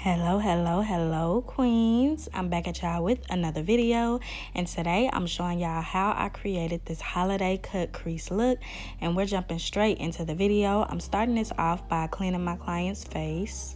Hello queens. I'm back at y'all with another video, and today I'm showing y'all how I created this holiday cut crease look, and we're jumping straight into the video. I'm starting this off by cleaning my client's face.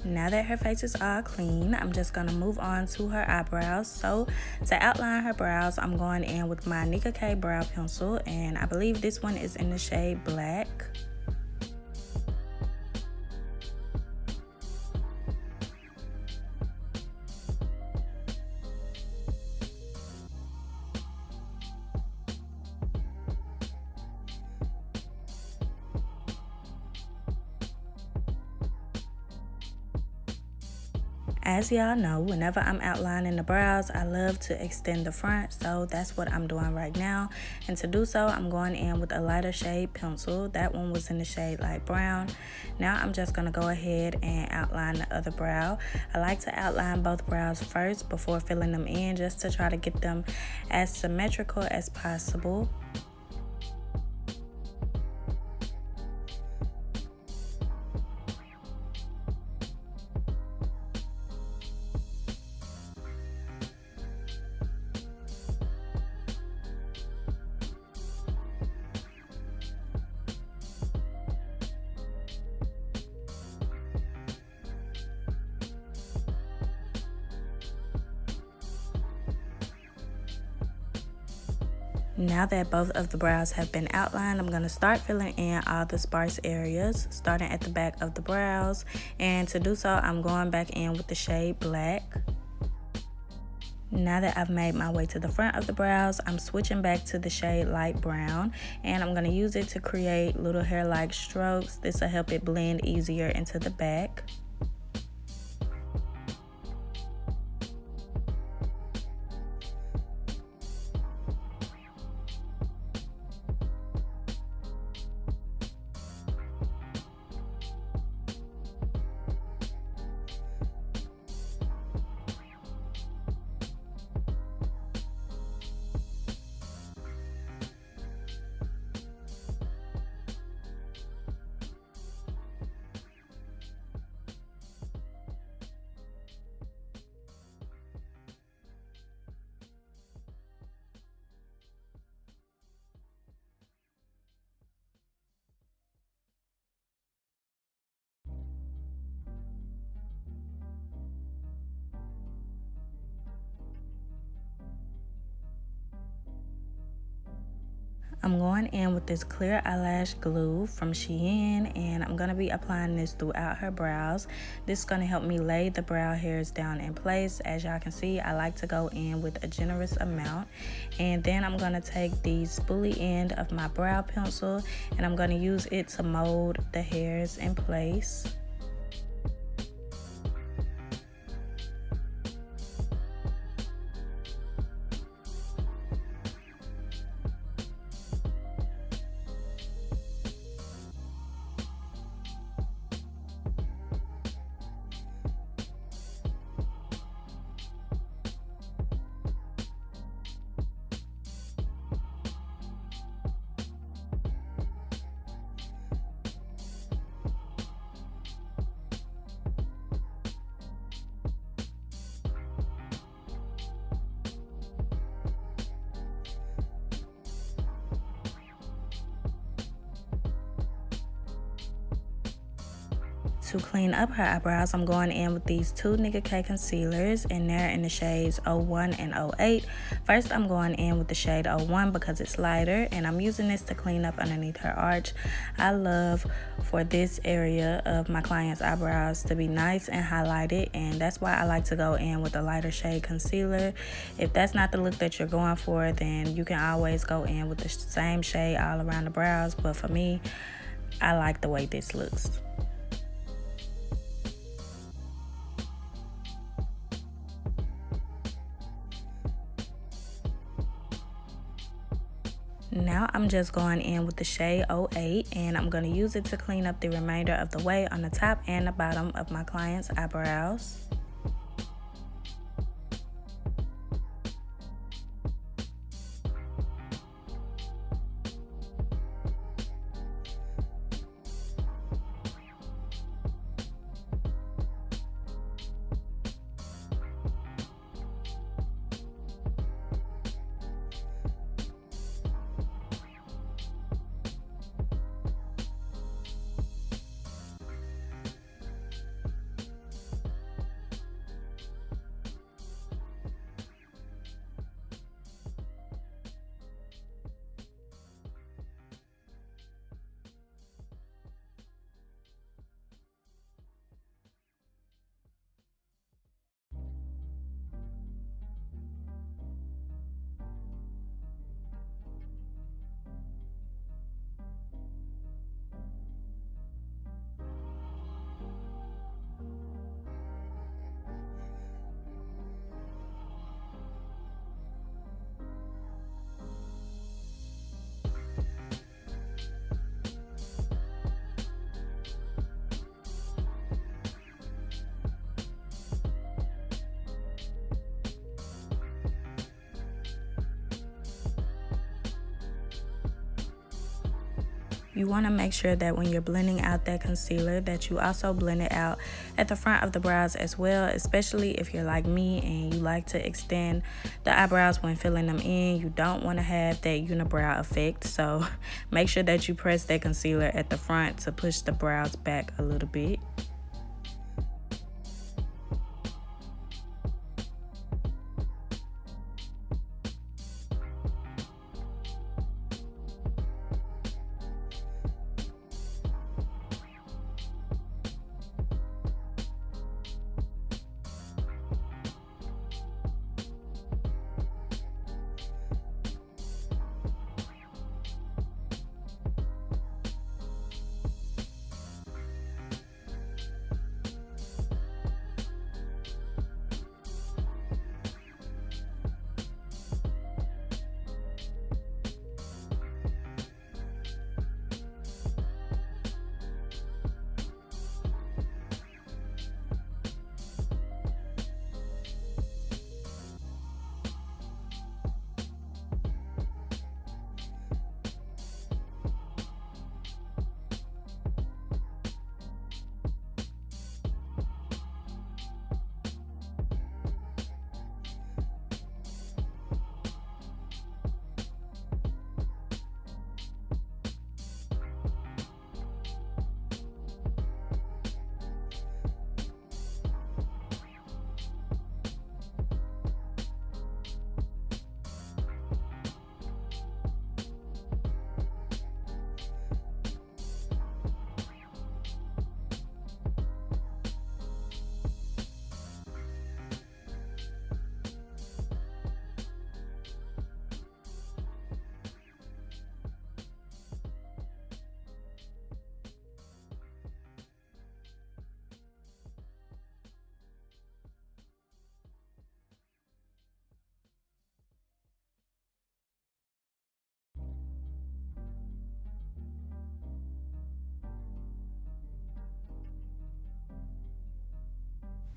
Now that her face is all clean, I'm just going to move on to her eyebrows. So to outline her brows, I'm going in with my Nicka K brow pencil, and I believe this one is in the shade Black. As y'all know, whenever I'm outlining the brows, I love to extend the front, so that's what I'm doing right now. And to do so, I'm going in with a lighter shade pencil. That one was in the shade light brown. Now I'm just going to go ahead and outline the other brow. I like to outline both brows first before filling them in, just to try to get them as symmetrical as possible. Now that both of the brows have been outlined, I'm going to start filling in all the sparse areas, starting at the back of the brows. And to do so, I'm going back in with the shade Black. Now that I've made my way to the front of the brows, I'm switching back to the shade light brown, and I'm going to use it to create little hair-like strokes. This will help it blend easier into the back. I'm going in with this clear eyelash glue from Shein, and I'm going to be applying this throughout her brows. This is going to help me lay the brow hairs down in place. As y'all can see, I like to go in with a generous amount. And then I'm going to take the spoolie end of my brow pencil, and I'm going to use it to mold the hairs in place. To clean up her eyebrows, I'm going in with these two Nicka K concealers, and they're in the shades 01 and 08. First, I'm going in with the shade 01 because it's lighter, and I'm using this to clean up underneath her arch. I love for this area of my client's eyebrows to be nice and highlighted, and that's why I like to go in with a lighter shade concealer. If that's not the look that you're going for, then you can always go in with the same shade all around the brows, but for me, I like the way this looks. Now I'm just going in with the shade 08, and I'm going to use it to clean up the remainder of the way on the top and the bottom of my client's eyebrows. You want to make sure that when you're blending out that concealer that you also blend it out at the front of the brows as well, especially if you're like me and you like to extend the eyebrows when filling them in. You don't want to have that unibrow effect, so make sure that you press that concealer at the front to push the brows back a little bit.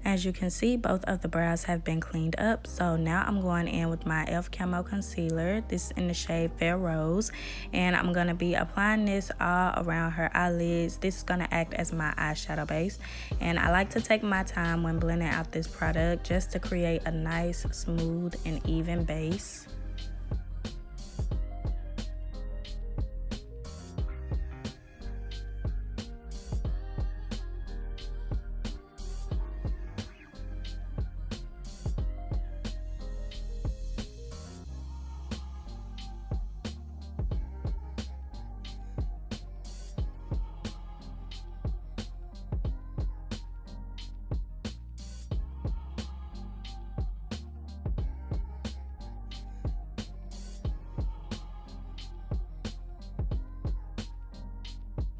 As you can see, both of the brows have been cleaned up. So now I'm going in with my e.l.f. Camo Concealer. This is in the shade Fair Rose. And I'm going to be applying this all around her eyelids. This is going to act as my eyeshadow base. And I like to take my time when blending out this product just to create a nice, smooth, and even base.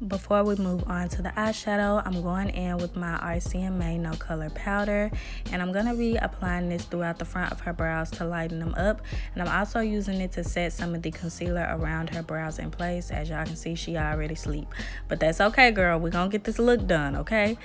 Before we move on to the eyeshadow, I'm going in with my RCMA No Color Powder, and I'm going to be applying this throughout the front of her brows to lighten them up. And I'm also using it to set some of the concealer around her brows in place. As y'all can see, she already asleep, but that's okay, girl. We're going to get this look done, okay?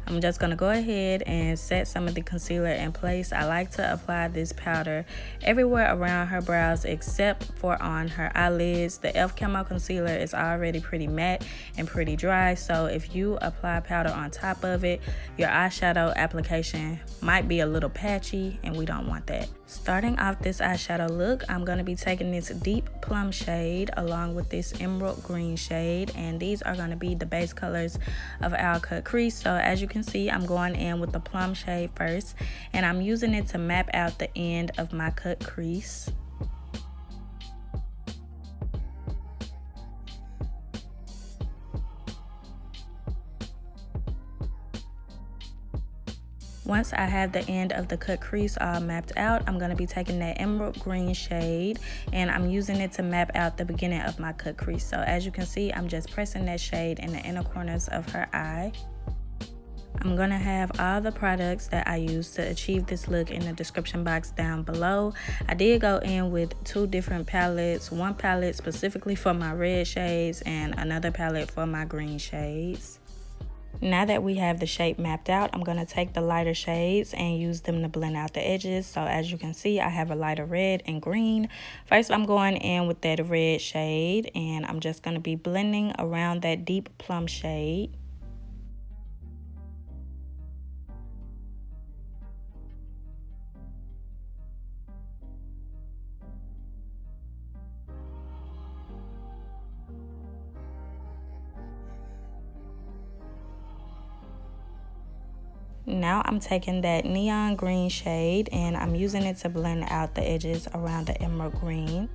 I'm just going to go ahead and set some of the concealer in place. I like to apply this powder everywhere around her brows except for on her eyelids. The e.l.f. Camo Concealer is already pretty matte and pretty dry, so if you apply powder on top of it, your eyeshadow application might be a little patchy, and we don't want that. Starting off this eyeshadow look, I'm going to be taking this deep plum shade along with this emerald green shade, and these are going to be the base colors of our cut crease. So as you can see, I'm going in with the plum shade first, and I'm using it to map out the end of my cut crease. Once I have the end of the cut crease all mapped out, I'm going to be taking that emerald green shade and I'm using it to map out the beginning of my cut crease. So as you can see, I'm just pressing that shade in the inner corners of her eye. I'm going to have all the products that I use to achieve this look in the description box down below. I did go in with two different palettes, one palette specifically for my red shades and another palette for my green shades. Now that we have the shape mapped out, I'm going to take the lighter shades and use them to blend out the edges. So as you can see, I have a lighter red and green. First, I'm going in with that red shade, and I'm just going to be blending around that deep plum shade. Now I'm taking that neon green shade and I'm using it to blend out the edges around the emerald green.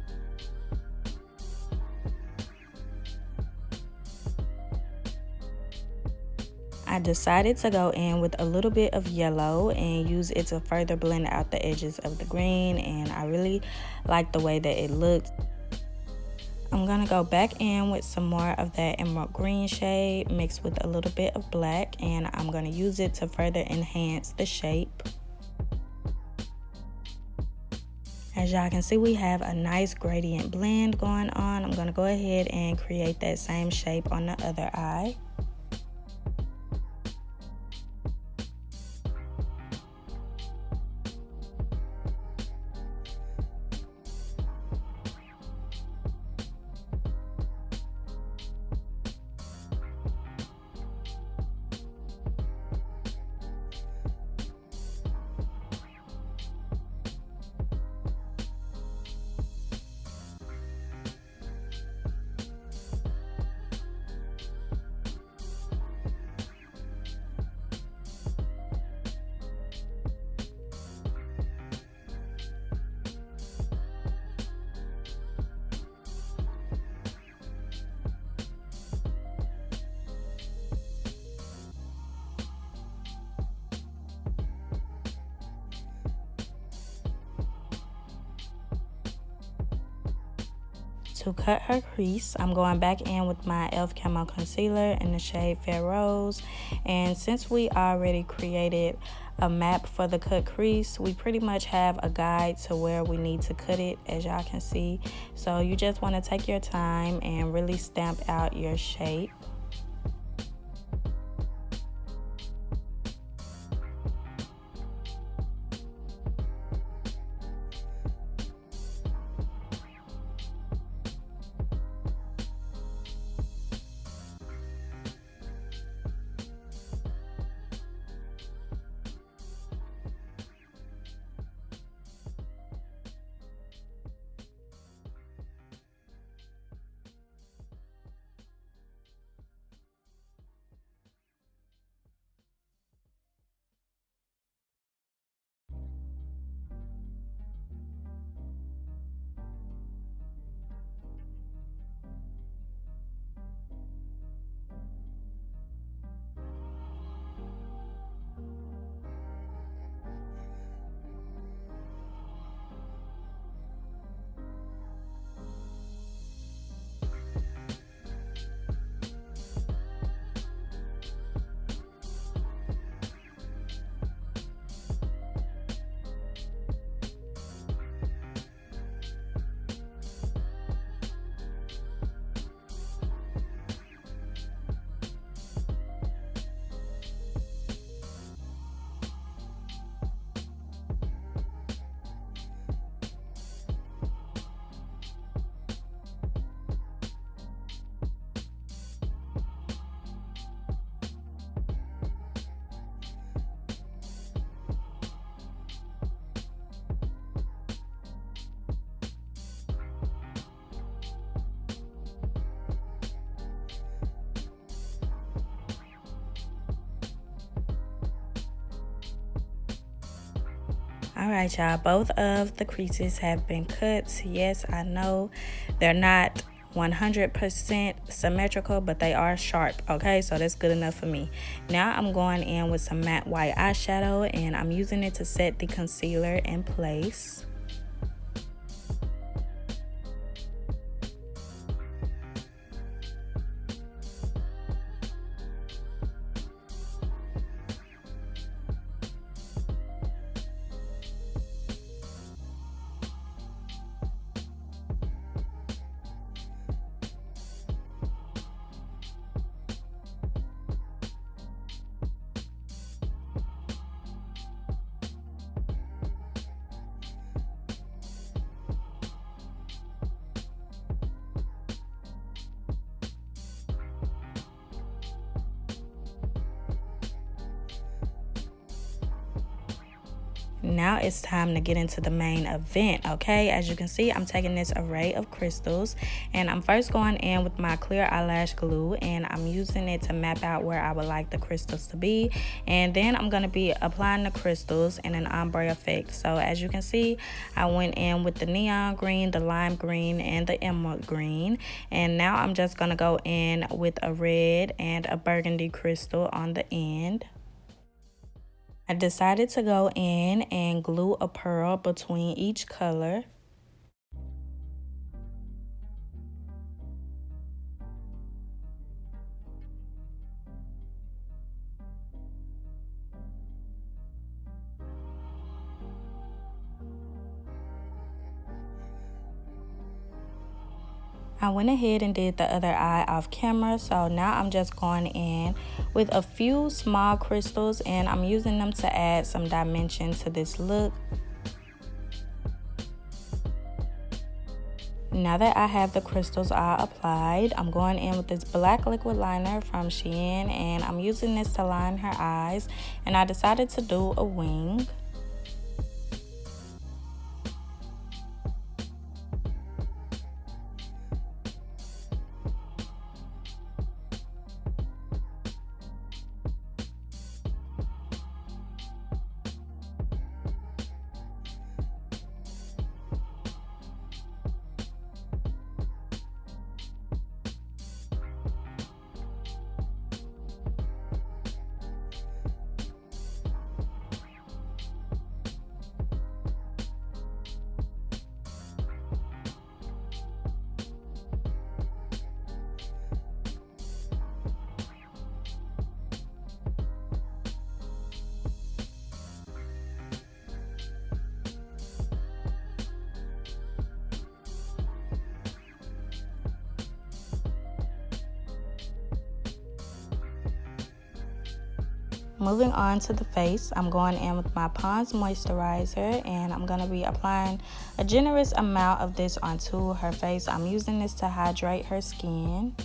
I decided to go in with a little bit of yellow and use it to further blend out the edges of the green, and I really like the way that it looked. I'm gonna go back in with some more of that emerald green shade mixed with a little bit of black, and I'm gonna use it to further enhance the shape. As y'all can see, we have a nice gradient blend going on. I'm gonna go ahead and create that same shape on the other eye. To cut her crease, I'm going back in with my e.l.f. Camo Concealer in the shade Fair Rose. And since we already created a map for the cut crease, we pretty much have a guide to where we need to cut it, as y'all can see. So you just want to take your time and really stamp out your shape. All right, y'all, both of the creases have been cut. Yes, I know they're not 100% symmetrical, but they are sharp, okay? So that's good enough for me. Now I'm going in with some matte white eyeshadow, and I'm using it to set the concealer in place. Now it's time to get into the main event, okay? As you can see, I'm taking this array of crystals, and I'm first going in with my clear eyelash glue, and I'm using it to map out where I would like the crystals to be. And then I'm going to be applying the crystals in an ombre effect. So as you can see, I went in with the neon green, the lime green, and the emerald green. And now I'm just going to go in with a red and a burgundy crystal on the end. I decided to go in and glue a pearl between each color. I went ahead and did the other eye off camera, so now I'm just going in with a few small crystals, and I'm using them to add some dimension to this look. Now that I have the crystals all applied, I'm going in with this black liquid liner from Shein, and I'm using this to line her eyes, and I decided to do a wing. Moving on to the face, I'm going in with my Pond's moisturizer, and I'm going to be applying a generous amount of this onto her face. I'm using this to hydrate her skin.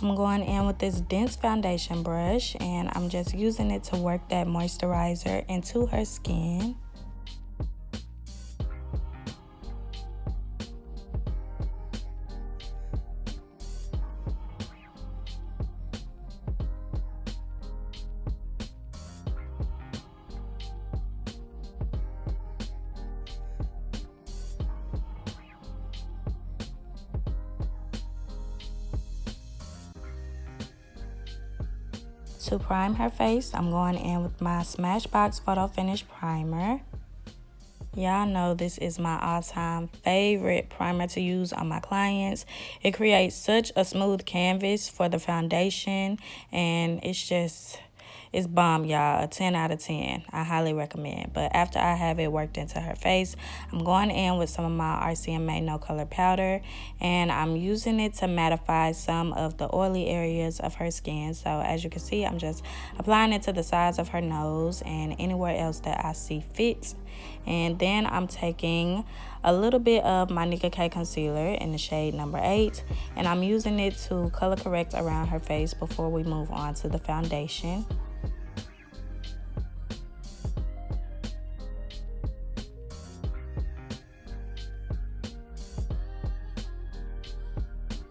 I'm going in with this dense foundation brush, and I'm just using it to work that moisturizer into her skin. To prime her face, I'm going in with my Smashbox Photo Finish Primer. Y'all know this is my all-time favorite primer to use on my clients. It creates such a smooth canvas for the foundation, and it's bomb, y'all. A 10 out of 10. I highly recommend. But after I have it worked into her face, I'm going in with some of my RCMA No Color Powder, and I'm using it to mattify some of the oily areas of her skin. So as you can see, I'm just applying it to the sides of her nose and anywhere else that I see fit. And then I'm taking a little bit of my Nicka K concealer in the shade number 8, and I'm using it to color correct around her face before we move on to the foundation.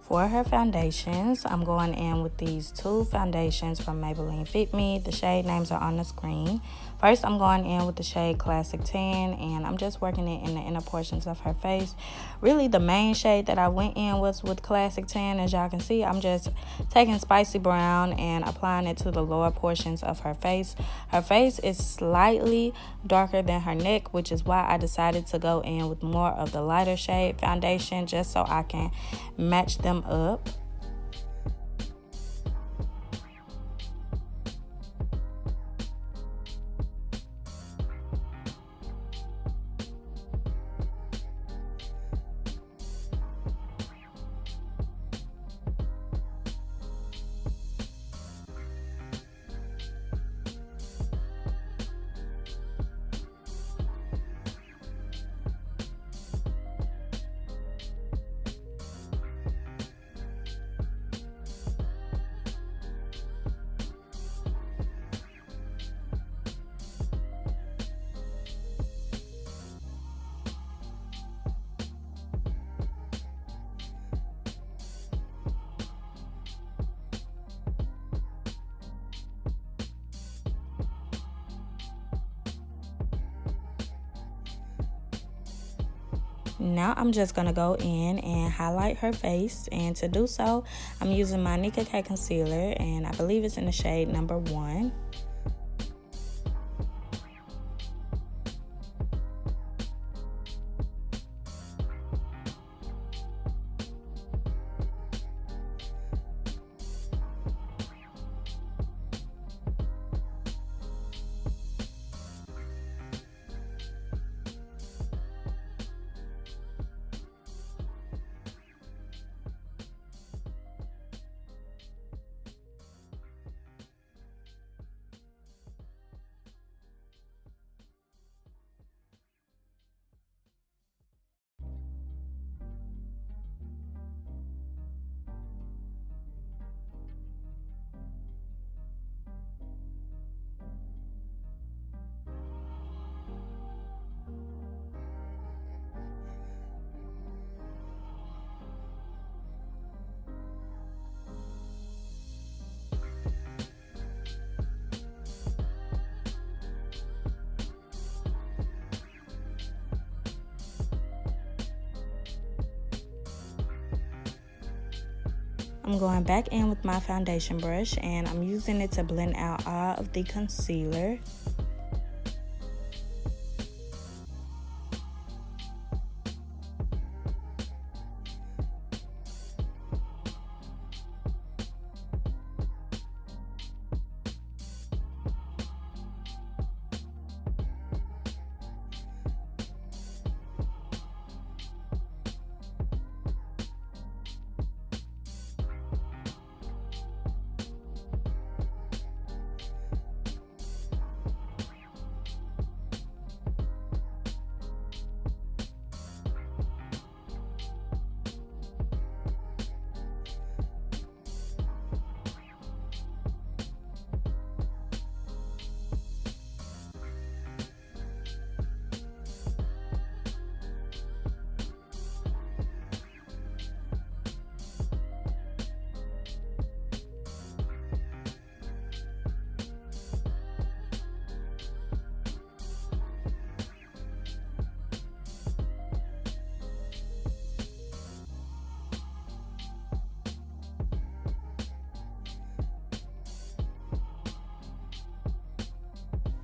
For her foundations, I'm going in with these two foundations from Maybelline Fit Me. The shade names are on the screen. First, I'm going in with the shade Classic Tan, and I'm just working it in the inner portions of her face. Really, the main shade that I went in was with Classic Tan. As y'all can see, I'm just taking Spicy Brown and applying it to the lower portions of her face. Her face is slightly darker than her neck, which is why I decided to go in with more of the lighter shade foundation, just so I can match them up. Now I'm just going to go in and highlight her face, and to do so, I'm using my Nicka K concealer, and I believe it's in the shade number 1. I'm going back in with my foundation brush, and I'm using it to blend out all of the concealer.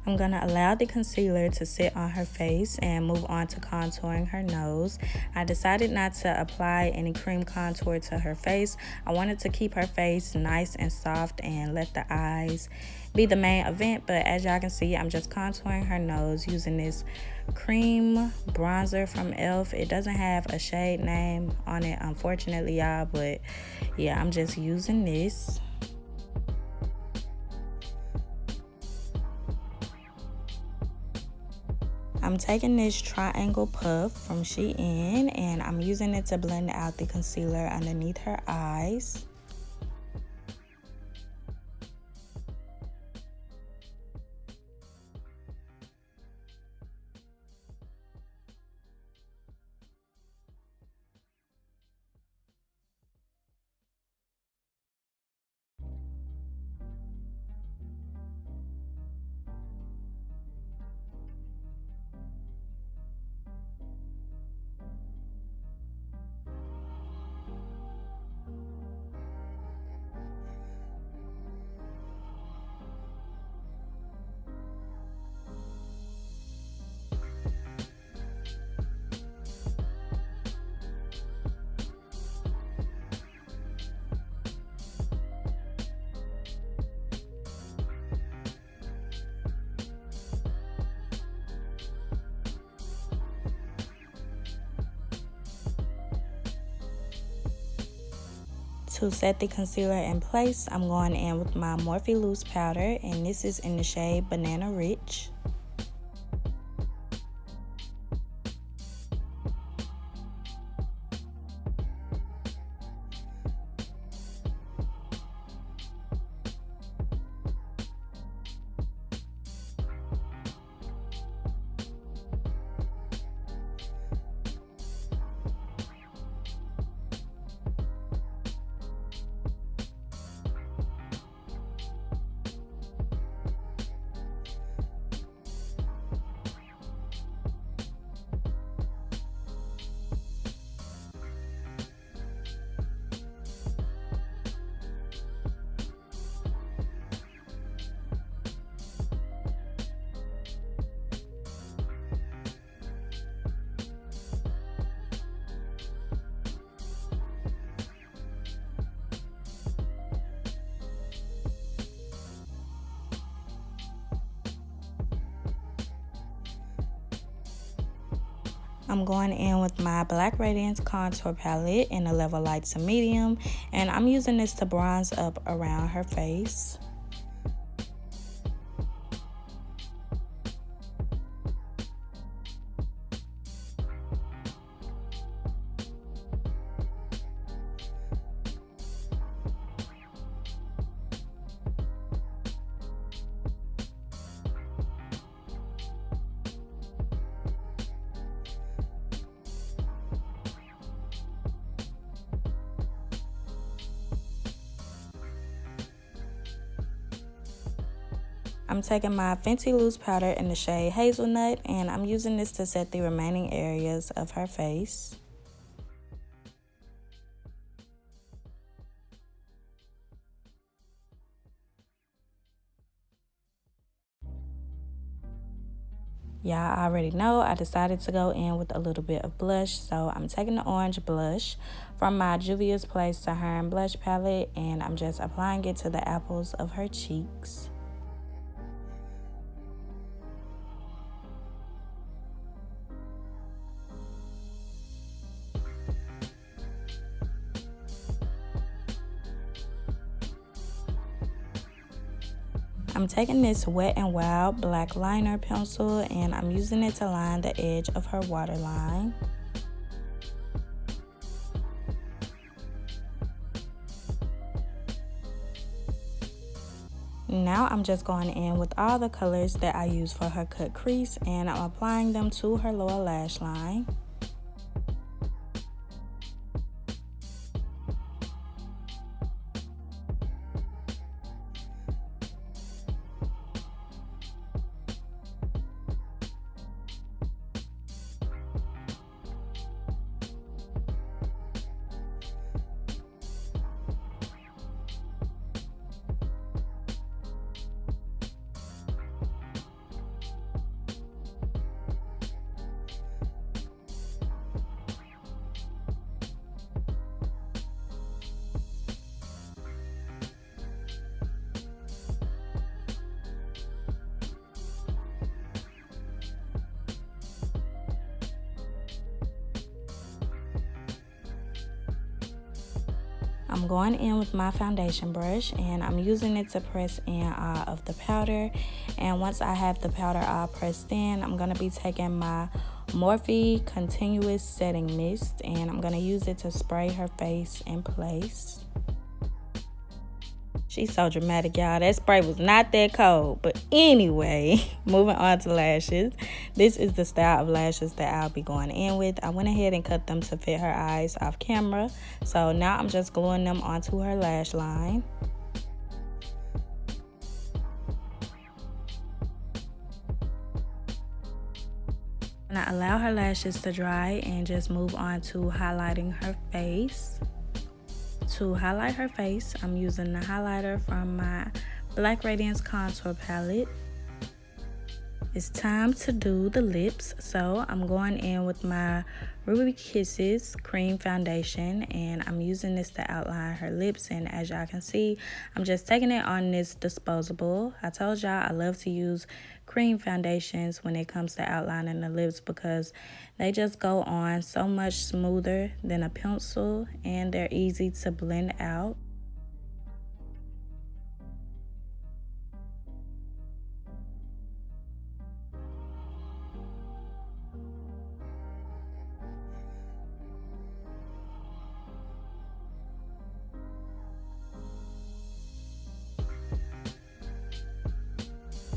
I'm going to allow the concealer to sit on her face and move on to contouring her nose. I decided not to apply any cream contour to her face. I wanted to keep her face nice and soft and let the eyes be the main event, but as y'all can see, I'm just contouring her nose using this cream bronzer from e.l.f. It doesn't have a shade name on it, unfortunately, y'all, but yeah, I'm just using this. I'm taking this triangle puff from Shein, and I'm using it to blend out the concealer underneath her eyes. To set the concealer in place, I'm going in with my Morphe loose powder, and this is in the shade Banana Rich. I'm going in with my Black Radiance Contour Palette in a level light to medium, and I'm using this to bronze up around her face. I'm taking my Fenty loose powder in the shade Hazelnut, and I'm using this to set the remaining areas of her face. Y'all already know I decided to go in with a little bit of blush, so I'm taking the orange blush from my Juvia's Place Saharan blush palette, and I'm just applying it to the apples of her cheeks. I'm taking this Wet n Wild black liner pencil, and I'm using it to line the edge of her waterline. Now I'm just going in with all the colors that I use for her cut crease, and I'm applying them to her lower lash line. I'm going in with my foundation brush, and I'm using it to press in all of the powder. And once I have the powder all pressed in, I'm going to be taking my Morphe Continuous Setting Mist, and I'm going to use it to spray her face in place. She's so dramatic, y'all. That spray was not that cold. But anyway, moving on to lashes. This is the style of lashes that I'll be going in with. I went ahead and cut them to fit her eyes off camera. So now I'm just gluing them onto her lash line. And I allow her lashes to dry and just move on to highlighting her face. To highlight her face, I'm using the highlighter from my Black Radiance Contour Palette. It's time to do the lips, so I'm going in with my Ruby Kisses cream foundation, and I'm using this to outline her lips. And as y'all can see, I'm just taking it on this disposable. I told y'all I love to use cream foundations when it comes to outlining the lips because they just go on so much smoother than a pencil, and they're easy to blend out.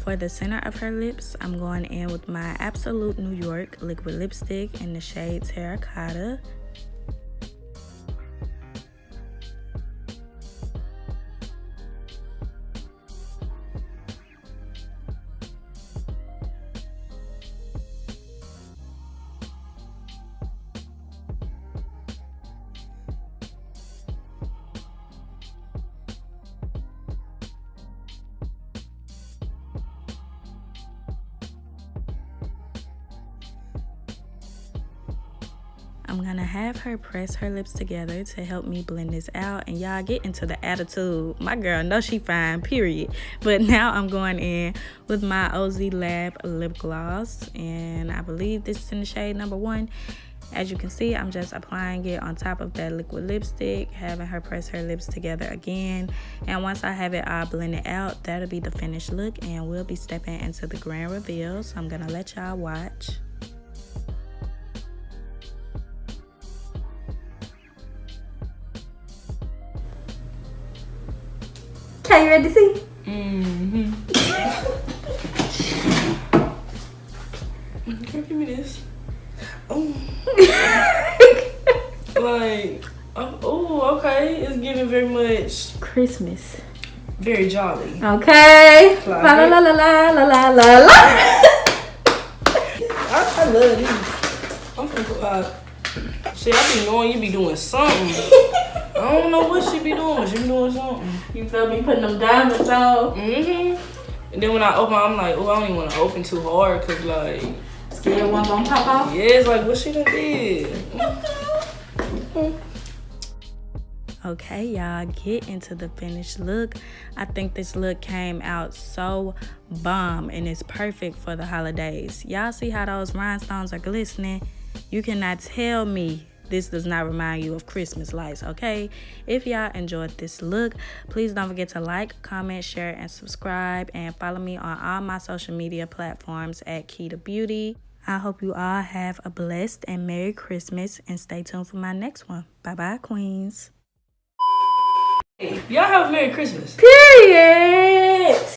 For the center of her lips, I'm going in with my Absolute New York liquid lipstick in the shade Terrecotta. I'm gonna have her press her lips together to help me blend this out. And y'all get into the attitude. My girl knows she fine, period. But now I'm going in with my OZ Lab lip gloss. And I believe this is in the shade number 1. As you can see, I'm just applying it on top of that liquid lipstick, having her press her lips together again. And once I have it all blended out, that'll be the finished look. And we'll be stepping into the grand reveal. So I'm gonna let y'all watch. Okay, you ready to see? Mm-hmm. Give me this. Oh. Like, oh, okay. It's giving very much Christmas. very jolly. Okay. La la la la la la la la. I love these. I'm finna go out. See, I be knowing you be doing something. I don't know what she be doing, but she be doing something. You feel me putting them diamonds on? Mm-hmm. And then when I open, I'm like, oh, I don't even want to open too hard, cause like, scared one gonna pop off? yeah, it's like, what she done did? Okay, y'all, get into the finished look. I think this look came out so bomb and it's perfect for the holidays. Y'all see how those rhinestones are glistening? You cannot tell me this does not remind you of Christmas lights, okay? If y'all enjoyed this look, please don't forget to like, comment, share, and subscribe. And follow me on all my social media platforms at Key to Beauty. I hope you all have a blessed and Merry Christmas. And stay tuned for my next one. Bye-bye, queens. Y'all have a Merry Christmas. Period.